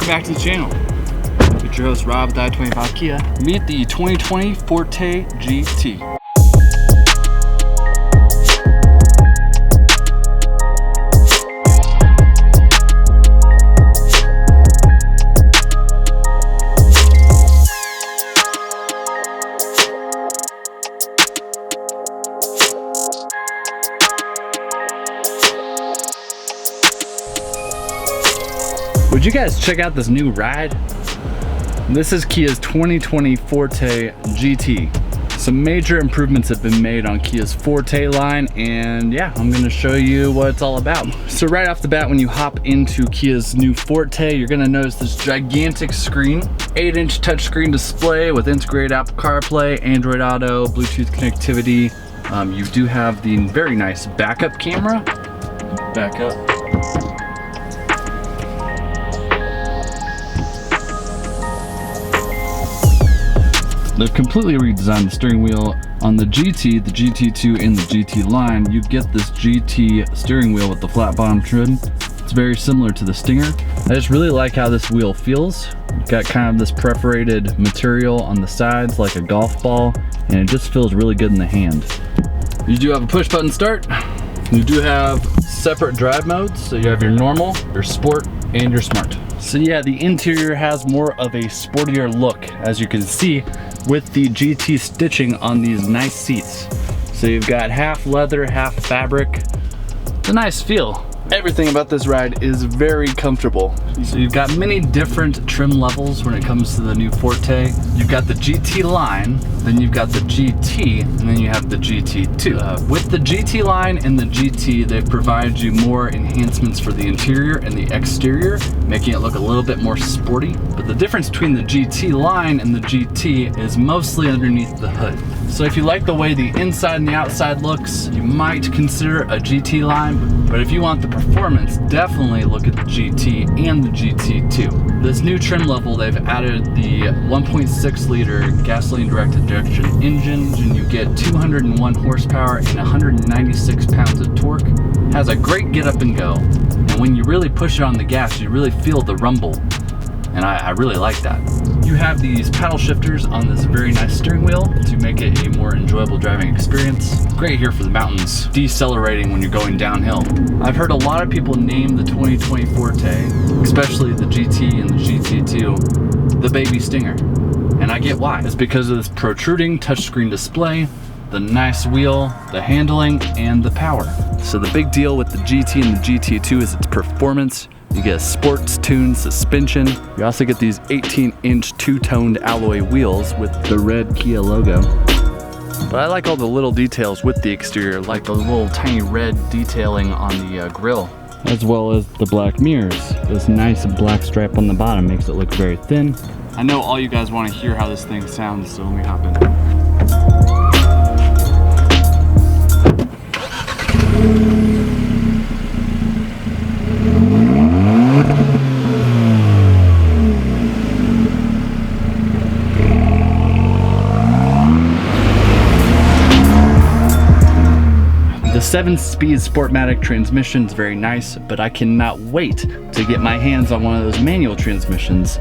welcome back to the channel. It's your host Rob with I-25 Kia. Meet the 2020 Forte GT. Would you guys check out this new ride? This is Kia's 2020 Forte GT. Some major improvements have been made on Kia's Forte line, and yeah, I'm gonna show you what it's all about. So right off the bat, when you hop into Kia's new Forte, you're gonna notice this gigantic screen, 8-inch touchscreen display with integrated Apple CarPlay, Android Auto, Bluetooth connectivity. You do have the very nice backup camera. Back up. They've completely redesigned the steering wheel. On the GT, the GT2, and the GT line, you get this GT steering wheel with the flat bottom trim. It's very similar to the Stinger. I just really like how this wheel feels. You've got kind of this perforated material on the sides like a golf ball, and it just feels really good in the hand. You do have a push button start. You do have separate drive modes, so you have your normal, your sport, and your smart. So yeah, the interior has more of a sportier look, as you can see, with the GT stitching on these nice seats. So you've got half leather, half fabric. It's a nice feel. Everything about this ride is very comfortable. So you've got many different trim levels when it comes to the new Forte. You've got the GT line, then you've got the GT, and then you have the GT2. With the GT line and the GT, they provide you more enhancements for the interior and the exterior, making it look a little bit more sporty. But the difference between the GT line and the GT is mostly underneath the hood. So if you like the way the inside and the outside looks, you might consider a GT line, but if you want the performance, definitely look at the GT and the GT2. This new trim level, they've added the 1.6 liter gasoline direct injection engine, and you get 201 horsepower and 196 pounds of torque. It has a great get up and go, and when you really push it on the gas, you really feel the rumble, and I really like that. You have these paddle shifters on this very nice steering wheel to make it a more enjoyable driving experience. Great here for the mountains, decelerating when you're going downhill. I've heard a lot of people name the 2020 Forte, especially the GT and the GT2, the baby Stinger. And I get why. It's because of this protruding touchscreen display, the nice wheel, the handling, and the power. So the big deal with the GT and the GT2 is its performance. You get a sports tuned suspension. You also get these 18-inch two-toned alloy wheels with the red Kia logo. But I like all the little details with the exterior, like the little tiny red detailing on the grill, as well as the black mirrors. This nice black stripe on the bottom makes it look very thin. I know all you guys want to hear how this thing sounds, so let me hop in. The 7-speed Sportmatic transmission is very nice, but I cannot wait to get my hands on one of those manual transmissions,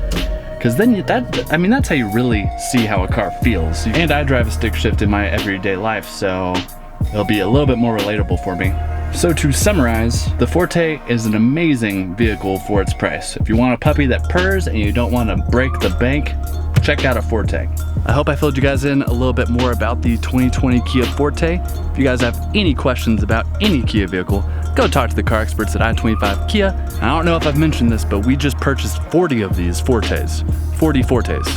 because then that's how you really see how a car feels. And I drive a stick shift in my everyday life, so it'll be a little bit more relatable for me. So to summarize, the Forte is an amazing vehicle for its price. If you want a puppy that purrs and you don't want to break the bank, check out a Forte. I hope I filled you guys in a little bit more about the 2020 Kia Forte. If you guys have any questions about any Kia vehicle, go talk to the car experts at I-25 Kia. And I don't know if I've mentioned this, but we just purchased 40 of these Fortes. 40 Fortes.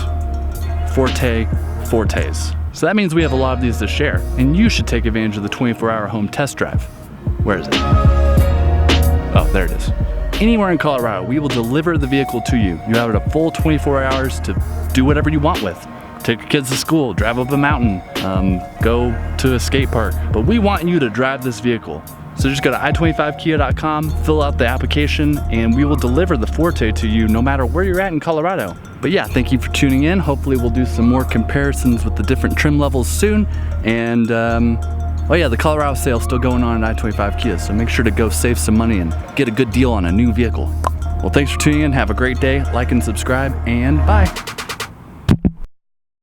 Fortes. So that means we have a lot of these to share, and you should take advantage of the 24-hour home test drive. Where is it? Oh, there it is. Anywhere in Colorado, we will deliver the vehicle to you. You have it a full 24 hours to do whatever you want with. Take your kids to school, drive up a mountain, go to a skate park. But we want you to drive this vehicle. So just go to i25kia.com, fill out the application, and we will deliver the Forte to you no matter where you're at in Colorado. But yeah, thank you for tuning in. Hopefully we'll do some more comparisons with the different trim levels soon. And oh yeah, the Colorado sale is still going on at I-25 Kia, so make sure to go save some money and get a good deal on a new vehicle. Well, thanks for tuning in. Have a great day. Like and subscribe, and bye.